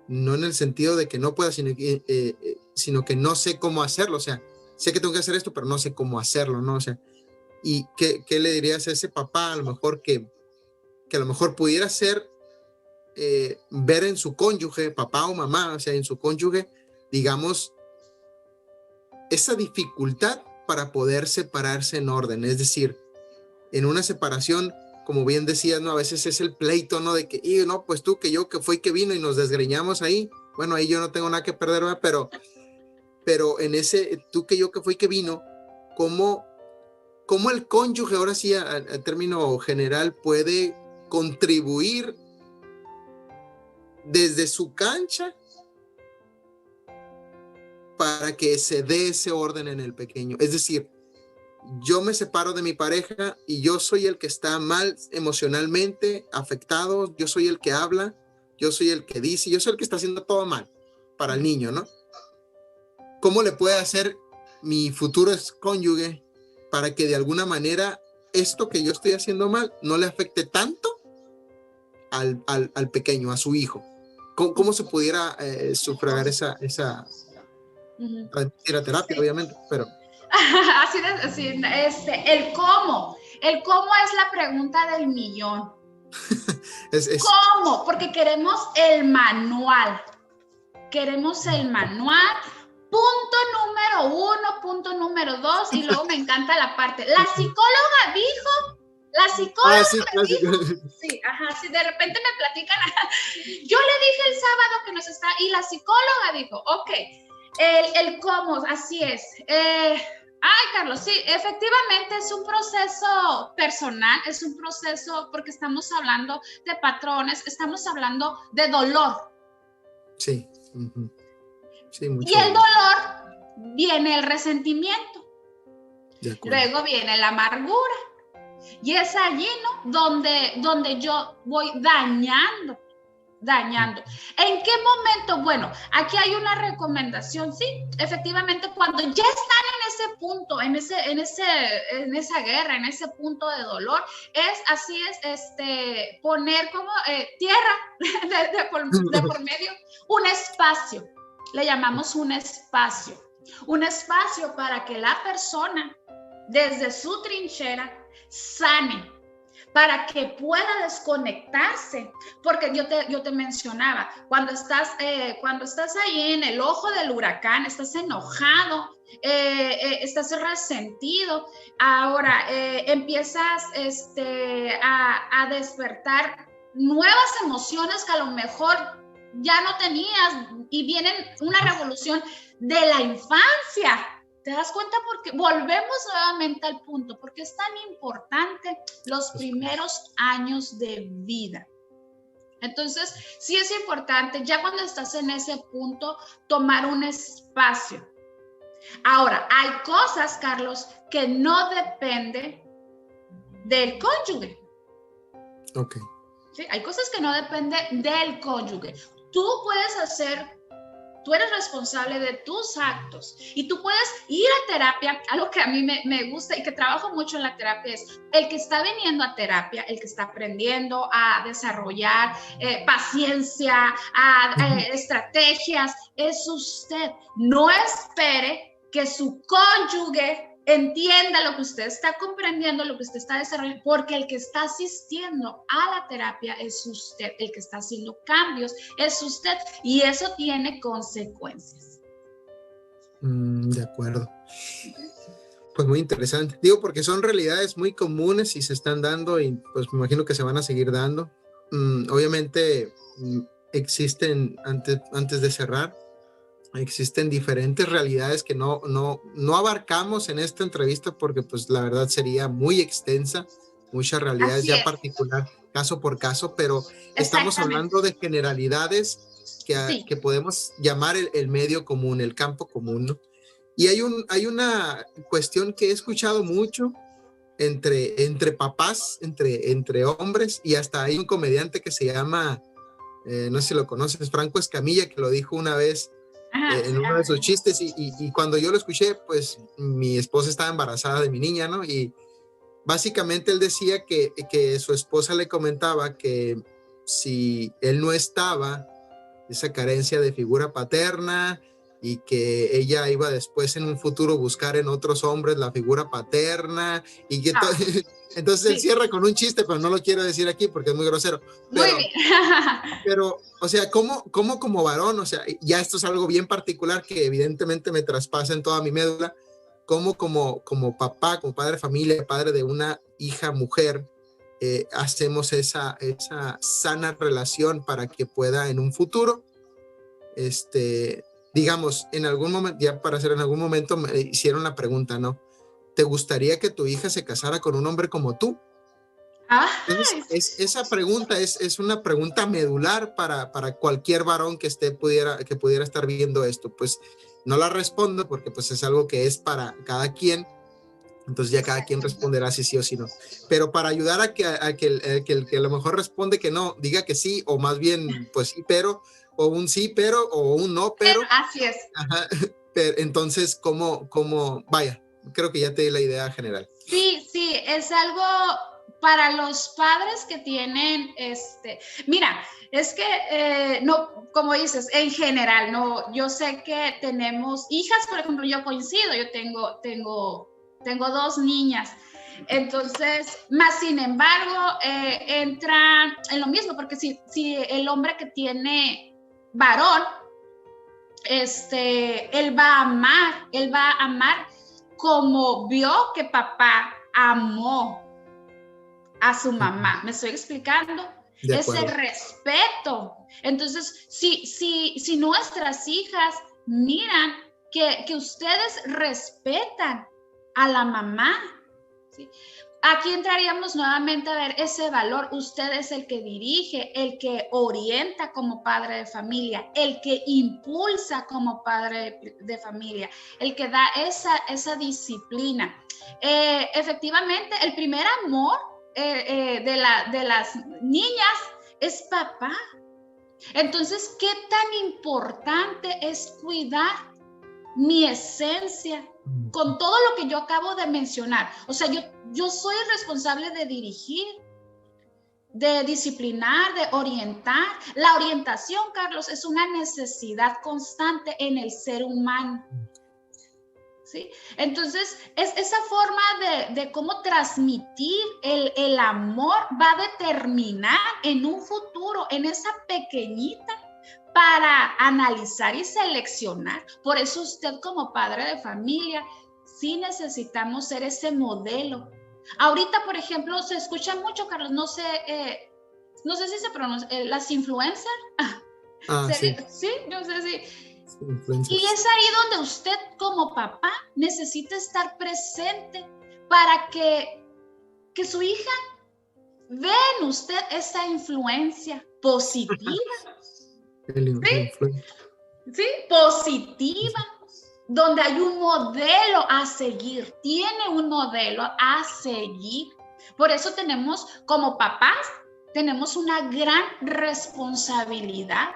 no en el sentido de que no pueda, sino que no sé cómo hacerlo, o sea, sé que tengo que hacer esto, pero no sé cómo hacerlo, ¿no? O sea, ¿y qué le dirías a ese papá a lo mejor que a lo mejor pudiera ser ver en su cónyuge, papá o mamá, o sea, en su cónyuge, digamos, esa dificultad para poder separarse en orden? Es decir, en una separación, como bien decías, ¿no? A veces es el pleito, ¿no? De que, no, pues tú, que yo, que fue y que vino y nos desgreñamos ahí. Bueno, ahí yo no tengo nada que perder, ¿verdad? Pero en ese tú, que yo, que fue y que vino, ¿cómo el cónyuge, ahora sí, a término general, puede contribuir desde su cancha para que se dé ese orden en el pequeño? Es decir, yo me separo de mi pareja y yo soy el que está mal emocionalmente afectado, yo soy el que habla, yo soy el que dice, yo soy el que está haciendo todo mal para el niño, ¿no? ¿Cómo le puede hacer mi futuro cónyuge para que de alguna manera esto que yo estoy haciendo mal no le afecte tanto al pequeño, a su hijo? ¿Cómo se pudiera sufragar esa terapia, obviamente, pero... El cómo es la pregunta del millón. ¿Cómo? Porque queremos el manual. Punto número 1, punto número 2, y luego me encanta la parte. La psicóloga dijo, sí, de repente me platican, yo le dije el sábado que nos está, y la psicóloga dijo, ok, el cómo, así es. Carlos, sí, efectivamente es un proceso personal, es un proceso porque estamos hablando de patrones, estamos hablando de dolor. Sí. Uh-huh. Sí, mucho. Y el dolor viene el resentimiento. Luego viene la amargura. Y es allí, ¿no? Donde yo voy dañando. ¿En qué momento? Bueno, aquí hay una recomendación, sí, efectivamente, cuando ya están en ese punto, en esa guerra, en ese punto de dolor, poner como tierra de por medio, un espacio, le llamamos un espacio para que la persona, desde su trinchera, sane, para que pueda desconectarse, porque yo te mencionaba, cuando estás ahí en el ojo del huracán, estás enojado, estás resentido, ahora empiezas a despertar nuevas emociones que a lo mejor ya no tenías, y vienen una revolución de la infancia. ¿Te das cuenta? Porque volvemos nuevamente al punto, porque es tan importante los primeros años de vida. Entonces, sí es importante, ya cuando estás en ese punto, tomar un espacio. Ahora, hay cosas, Carlos, que no dependen del cónyuge. Ok. ¿Sí? Hay cosas que no dependen del cónyuge. Tú eres responsable de tus actos y tú puedes ir a terapia. Algo que a mí me gusta y que trabajo mucho en la terapia es el que está viniendo a terapia, el que está aprendiendo a desarrollar paciencia, estrategias, es usted. No espere que su cónyuge entienda lo que usted está comprendiendo, lo que usted está desarrollando, porque el que está asistiendo a la terapia es usted, el que está haciendo cambios es usted, y eso tiene consecuencias. De acuerdo. Pues muy interesante. Digo, porque son realidades muy comunes y se están dando, y pues me imagino que se van a seguir dando. Obviamente existen, antes de cerrar, existen diferentes realidades que no abarcamos en esta entrevista, porque pues la verdad sería muy extensa, muchas realidades ya particular, caso por caso, pero estamos hablando de generalidades que podemos llamar el medio común, el campo común, ¿no? Y hay una cuestión que he escuchado mucho entre papás, entre hombres, y hasta hay un comediante que se llama, no sé si lo conoces, Franco Escamilla, que lo dijo una vez en uno de sus chistes, y cuando yo lo escuché, pues mi esposa estaba embarazada de mi niña, ¿no? Y básicamente él decía que su esposa le comentaba que si él no estaba, esa carencia de figura paterna, y que ella iba después en un futuro buscar en otros hombres la figura paterna, y que entonces él cierra con un chiste, pero no lo quiero decir aquí porque es muy grosero. Muy bien. Pero, o sea, ¿cómo como varón? O sea, ya esto es algo bien particular que evidentemente me traspasa en toda mi médula. ¿Cómo como papá, como padre de familia, padre de una hija mujer, hacemos esa sana relación para que pueda en un futuro, digamos, en algún momento, ya para hacer en algún momento me hicieron la pregunta, ¿no? ¿Te gustaría que tu hija se casara con un hombre como tú? Entonces, esa pregunta es una pregunta medular para cualquier varón que pudiera estar viendo esto. Pues no la respondo porque pues es algo que es para cada quien. Entonces ya cada quien responderá si sí o si no. Pero para ayudar a que el que a lo mejor responde que no, diga que sí, o más bien pues sí, pero, o un sí, pero, o un no, pero. Así es. Ajá, pero entonces, ¿cómo? Vaya, creo que ya te di la idea general. Sí, es algo para los padres que tienen, mira, es que no, como dices, en general, no, yo sé que tenemos hijas, por ejemplo, yo coincido, yo tengo 2 niñas, entonces, más sin embargo, entra en lo mismo, porque si el hombre que tiene varón, él va a amar como vio que papá amó a su mamá. ¿Me estoy explicando? Ese respeto. Entonces, si nuestras hijas miran que ustedes respetan a la mamá, ¿sí? Aquí entraríamos nuevamente a ver ese valor. Usted es el que dirige, el que orienta como padre de familia, el que impulsa como padre de familia, el que da esa disciplina. Efectivamente, el primer amor de las niñas es papá. Entonces, ¿qué tan importante es cuidar mi esencia con todo lo que yo acabo de mencionar? O sea, yo soy responsable de dirigir, de disciplinar, de orientar. La orientación, Carlos, es una necesidad constante en el ser humano, ¿sí? Entonces, esa forma de cómo transmitir el amor va a determinar en un futuro, en esa pequeñita, para analizar y seleccionar. Por eso usted como padre de familia, sí necesitamos ser ese modelo. Ahorita, por ejemplo, se escucha mucho, Carlos, no sé si se pronuncia, las influencers. Sí. Sí, no sé si. Y es ahí donde usted como papá necesita estar presente para que su hija vea en usted esa influencia positiva. ¿Sí? Positiva, donde hay un modelo a seguir, tiene un modelo a seguir. Por eso tenemos, como papás, tenemos una gran responsabilidad.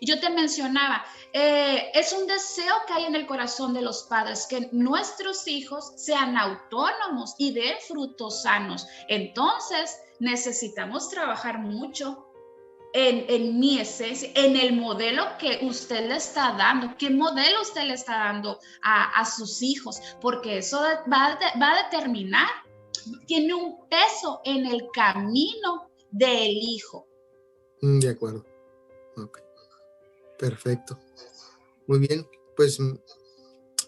Yo te mencionaba, es un deseo que hay en el corazón de los padres, que nuestros hijos sean autónomos y den frutos sanos. Entonces, necesitamos trabajar mucho en mi esencia, en el modelo que usted le está dando. ¿Qué modelo usted le está dando a sus hijos? Porque eso va a determinar, tiene un peso en el camino del hijo. De acuerdo. Ok. Perfecto. Muy bien. Pues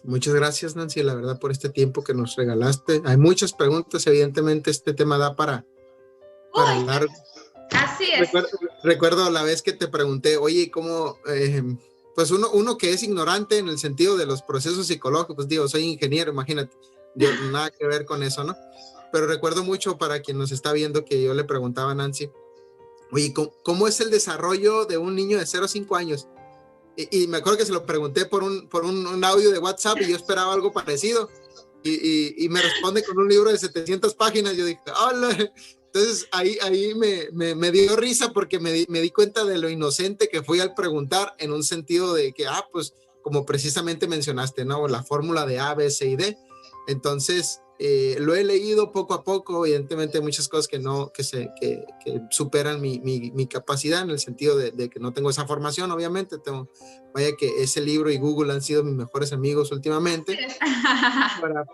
muchas gracias, Nancy, la verdad, por este tiempo que nos regalaste. Hay muchas preguntas, evidentemente este tema da para largo. Así es. Recuerdo la vez que te pregunté, oye, ¿cómo? Pues uno que es ignorante en el sentido de los procesos psicológicos, pues digo, soy ingeniero, imagínate, yo nada que ver con eso, ¿no? Pero recuerdo mucho para quien nos está viendo que yo le preguntaba a Nancy, oye, ¿cómo es el desarrollo de un niño de 0 a 5 años? Y me acuerdo que se lo pregunté por un audio de WhatsApp y yo esperaba algo parecido. Y me responde con un libro de 700 páginas. Yo dije, hola. Entonces ahí me dio risa porque me di cuenta de lo inocente que fui al preguntar, en un sentido de que, pues como precisamente mencionaste, ¿no? La fórmula de A, B, C y D. Entonces, lo he leído poco a poco, evidentemente hay muchas cosas que superan mi capacidad, en el sentido de que no tengo esa formación, obviamente. Vaya que ese libro y Google han sido mis mejores amigos últimamente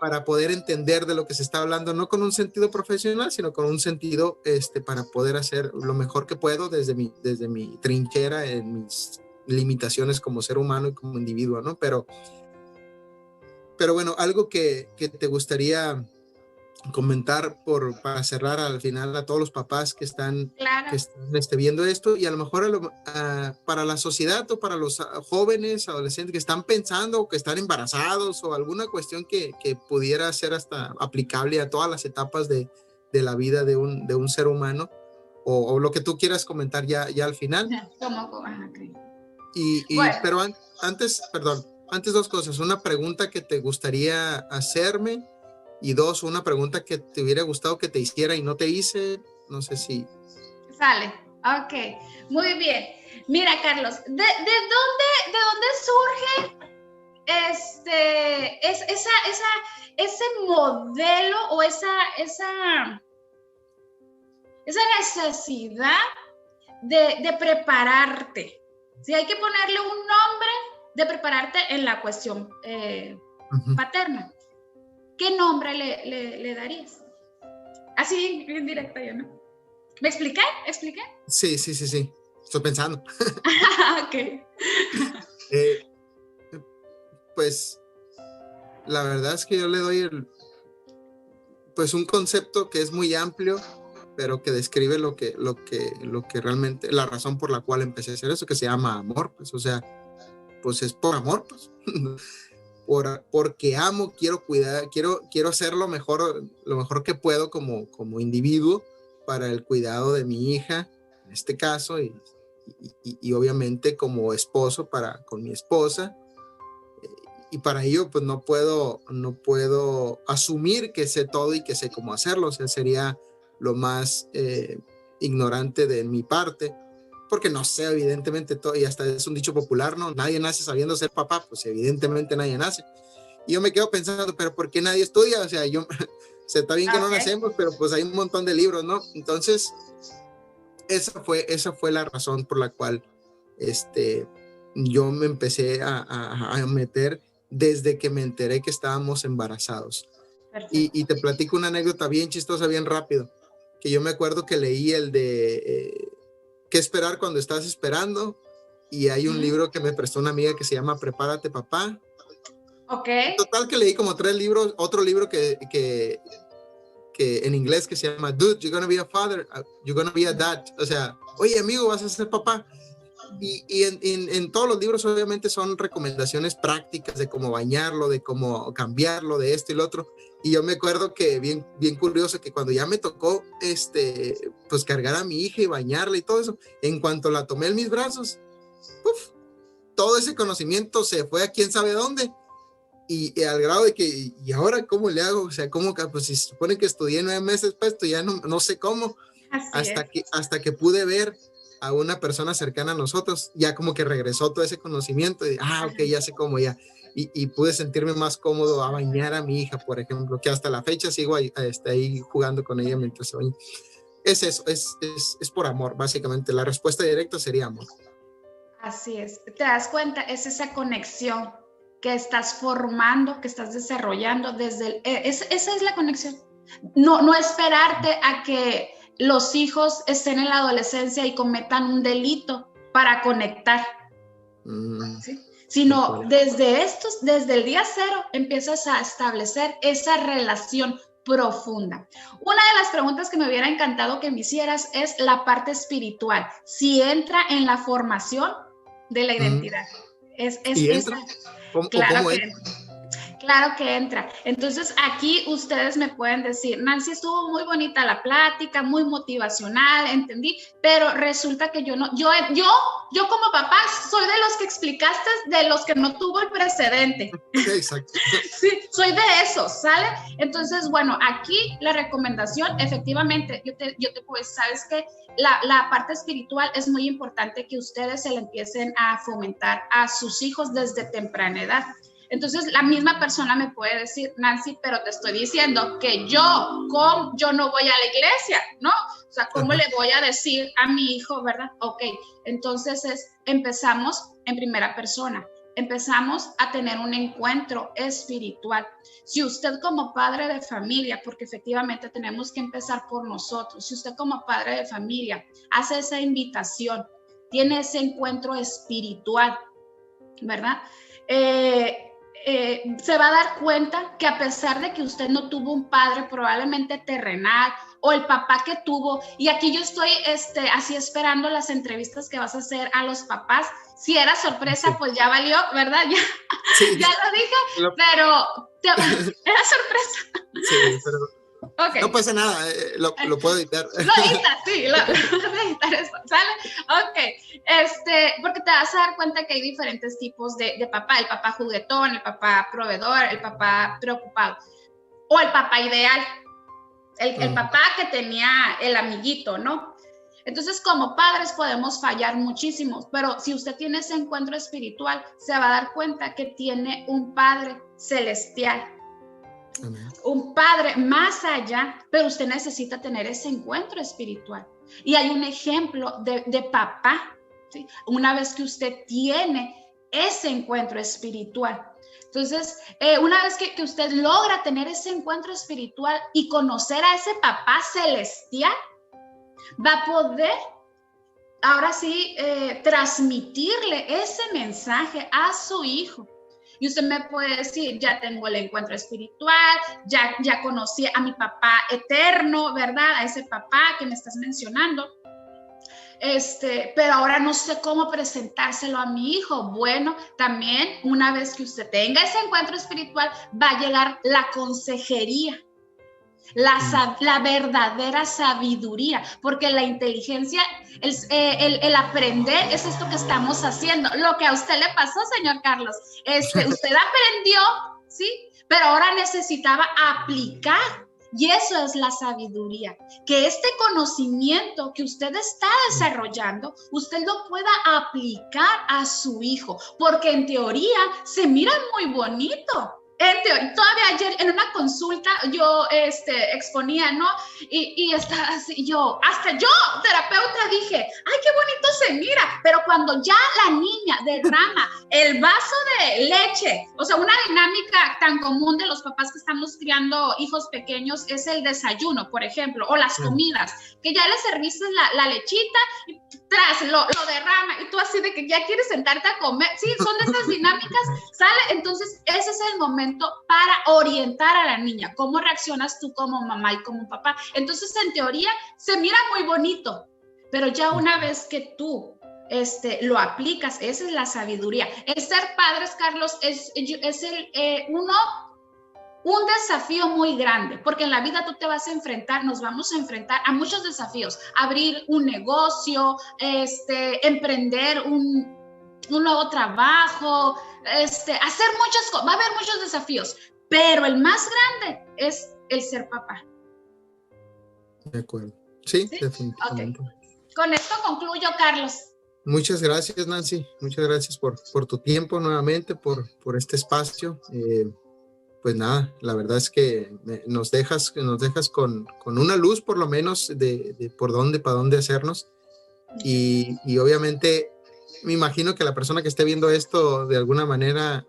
para poder entender de lo que se está hablando, no con un sentido profesional, sino con un sentido para poder hacer lo mejor que puedo desde mi trinchera, en mis limitaciones como ser humano y como individuo, ¿no? Pero bueno, algo que te gustaría comentar para cerrar al final a todos los papás que están, Claro. Viendo esto, y a lo mejor para la sociedad o para los jóvenes, adolescentes que están pensando o que están embarazados, o alguna cuestión que pudiera ser hasta aplicable a todas las etapas de la vida de un ser humano, o lo que tú quieras comentar ya al final. Okay. Bueno. Pero antes dos cosas. Una pregunta que te gustaría hacerme, y dos, una pregunta que te hubiera gustado que te hiciera y no te hice. No sé si... Sale, ok, muy bien. Mira, Carlos, ¿de dónde surge ese modelo o esa necesidad de prepararte? Si hay que ponerle un nombre, de prepararte en la cuestión paterna. ¿Qué nombre le darías? Así, bien directa yo, ¿no? ¿Me expliqué? Sí. Estoy pensando. Ok. Pues, la verdad es que yo le doy un concepto que es muy amplio, pero que describe lo que realmente, la razón por la cual empecé a hacer eso, que se llama amor, pues, o sea, pues es por amor, pues. Porque amo, quiero cuidar, quiero hacer lo mejor que puedo como individuo para el cuidado de mi hija, en este caso, y obviamente como esposo con mi esposa, y para ello pues no puedo asumir que sé todo y que sé cómo hacerlo. O sea, sería lo más ignorante de mi parte, porque no sé evidentemente todo, y hasta es un dicho popular, ¿no? Nadie nace sabiendo ser papá, pues evidentemente nadie nace. Y yo me quedo pensando, pero ¿por qué nadie estudia? O sea, está bien que no nacemos, pero pues hay un montón de libros, ¿no? Entonces, esa fue la razón por la cual yo me empecé a meter desde que me enteré que estábamos embarazados. Y te platico una anécdota bien chistosa, bien rápido, que yo me acuerdo que leí el de ¿Qué esperar cuando estás esperando? Y hay un libro que me prestó una amiga que se llama Prepárate, papá. Ok. Total que leí como 3 libros, otro libro que en inglés que se llama Dude, you're gonna be a father, you're gonna be a dad. O sea, oye amigo, vas a ser papá. Y en todos los libros obviamente son recomendaciones prácticas de cómo bañarlo, de cómo cambiarlo, de esto y lo otro. Y yo me acuerdo que bien curioso, que cuando ya me tocó pues cargar a mi hija y bañarla y todo eso, en cuanto la tomé en mis brazos, ¡puf!, todo ese conocimiento se fue a quién sabe dónde. Y al grado de que, ¿y ahora cómo le hago? O sea, ¿cómo que? Pues si se supone que estudié 9 meses, pues esto ya no sé cómo. Hasta que pude ver a una persona cercana a nosotros, ya como que regresó todo ese conocimiento y ok, ya sé cómo ya. Y pude sentirme más cómodo a bañar a mi hija, por ejemplo, que hasta la fecha sigo ahí jugando con ella mientras se baña. Es eso, es por amor, básicamente. La respuesta directa sería amor. Así es. ¿Te das cuenta? Es esa conexión que estás formando, que estás desarrollando esa es la conexión. No esperarte a que los hijos estén en la adolescencia y cometan un delito para conectar, ¿sí? Sino desde el día cero empiezas a establecer esa relación profunda. Una de las preguntas que me hubiera encantado que me hicieras es la parte espiritual, si entra en la formación de la identidad. ¿Y entra? Claro que entra. Claro que entra. Entonces aquí ustedes me pueden decir, Nancy, estuvo muy bonita la plática, muy motivacional, entendí, pero resulta que yo como papá soy de los que explicaste, de los que no tuvo el precedente. Exacto. Sí, soy de esos, ¿sale? Entonces, bueno, aquí la recomendación, efectivamente, yo te pues, sabes que la parte espiritual es muy importante que ustedes se la empiecen a fomentar a sus hijos desde temprana edad. Entonces la misma persona me puede decir, Nancy, pero te estoy diciendo que yo no voy a la iglesia, ¿no? O sea, ¿cómo le voy a decir a mi hijo, verdad? Ok, entonces empezamos en primera persona. Empezamos a tener un encuentro espiritual. Si usted como padre de familia, porque efectivamente tenemos que empezar por nosotros, si usted como padre de familia hace esa invitación, tiene ese encuentro espiritual, ¿verdad? Se va a dar cuenta que a pesar de que usted no tuvo un padre probablemente terrenal o el papá que tuvo, y aquí yo estoy así esperando las entrevistas que vas a hacer a los papás. Si era sorpresa, sí, pues ya valió, ¿verdad? Ya, sí, ya lo dije, pero era sorpresa. Sí, pero okay, no pasa nada, lo puedo editar. Lo editas, sí, lo puedo editar eso, ¿sale? Ok, porque te vas a dar cuenta que hay diferentes tipos de papá, el papá juguetón, el papá proveedor, el papá preocupado, o el papá ideal, el papá que tenía el amiguito, ¿no? Entonces, como padres podemos fallar muchísimo, pero si usted tiene ese encuentro espiritual, se va a dar cuenta que tiene un Padre celestial. Amén. Un Padre más allá, pero usted necesita tener ese encuentro espiritual. Y hay un ejemplo de papá, ¿sí? Una vez que usted tiene ese encuentro espiritual. Entonces, una vez que usted logra tener ese encuentro espiritual y conocer a ese papá celestial, va a poder, ahora sí, transmitirle ese mensaje a su hijo. Y usted me puede decir, ya tengo el encuentro espiritual, ya conocí a mi papá eterno, ¿verdad? A ese papá que me estás mencionando. Pero ahora no sé cómo presentárselo a mi hijo. Bueno, también una vez que usted tenga ese encuentro espiritual, va a llegar la consejería. La verdadera sabiduría, porque la inteligencia, el aprender es esto que estamos haciendo. Lo que a usted le pasó, señor Carlos, usted aprendió, ¿sí? Pero ahora necesitaba aplicar. Y eso es la sabiduría, que este conocimiento que usted está desarrollando, usted lo pueda aplicar a su hijo, porque en teoría se mira muy bonito. Todavía ayer en una consulta yo exponía, ¿no? Y hasta yo, terapeuta, dije, ay, qué bonito se mira, pero cuando ya la niña derrama el vaso de leche, o sea, una dinámica tan común de los papás que estamos criando hijos pequeños es el desayuno, por ejemplo, o las comidas, que ya le serviste la lechita y tras lo derrama y tú así de que ya quieres sentarte a comer. Sí, son de esas dinámicas, ¿sale? Entonces ese es el momento para orientar a la niña, cómo reaccionas tú como mamá y como papá. Entonces en teoría se mira muy bonito, pero ya una vez que tú lo aplicas, esa es la sabiduría. El ser padres, Carlos, es un desafío muy grande, porque en la vida tú te vas a enfrentar, nos vamos a enfrentar a muchos desafíos, abrir un negocio, emprender un nuevo trabajo, hacer muchas cosas, va a haber muchos desafíos, pero el más grande es el ser papá. De acuerdo. Sí, definitivamente. Okay. Con esto concluyo, Carlos. Muchas gracias, Nancy. Muchas gracias por tu tiempo nuevamente, por este espacio. Pues nada, la verdad es que nos dejas con una luz por lo menos de para dónde hacernos. Y obviamente me imagino que la persona que esté viendo esto de alguna manera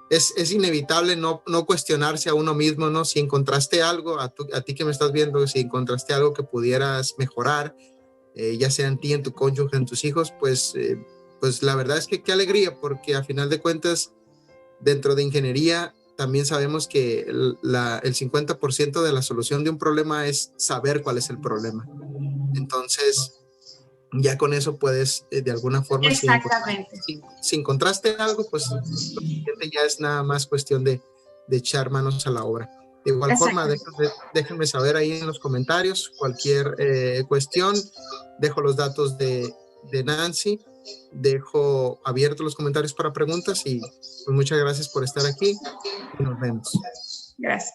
es inevitable no cuestionarse a uno mismo, ¿no? Si encontraste algo, a ti que me estás viendo, si encontraste algo que pudieras mejorar, ya sea en ti, en tu cónyuge, en tus hijos, pues la verdad es que qué alegría, porque a final de cuentas, dentro de ingeniería, también sabemos que el 50% de la solución de un problema es saber cuál es el problema. Entonces, ya con eso puedes, de alguna forma, exactamente. Si encontraste algo, pues ya es nada más cuestión de echar manos a la obra. De igual forma, déjenme saber ahí en los comentarios cualquier cuestión. Dejo los datos de Nancy, dejo abiertos los comentarios para preguntas y pues muchas gracias por estar aquí y nos vemos. Gracias.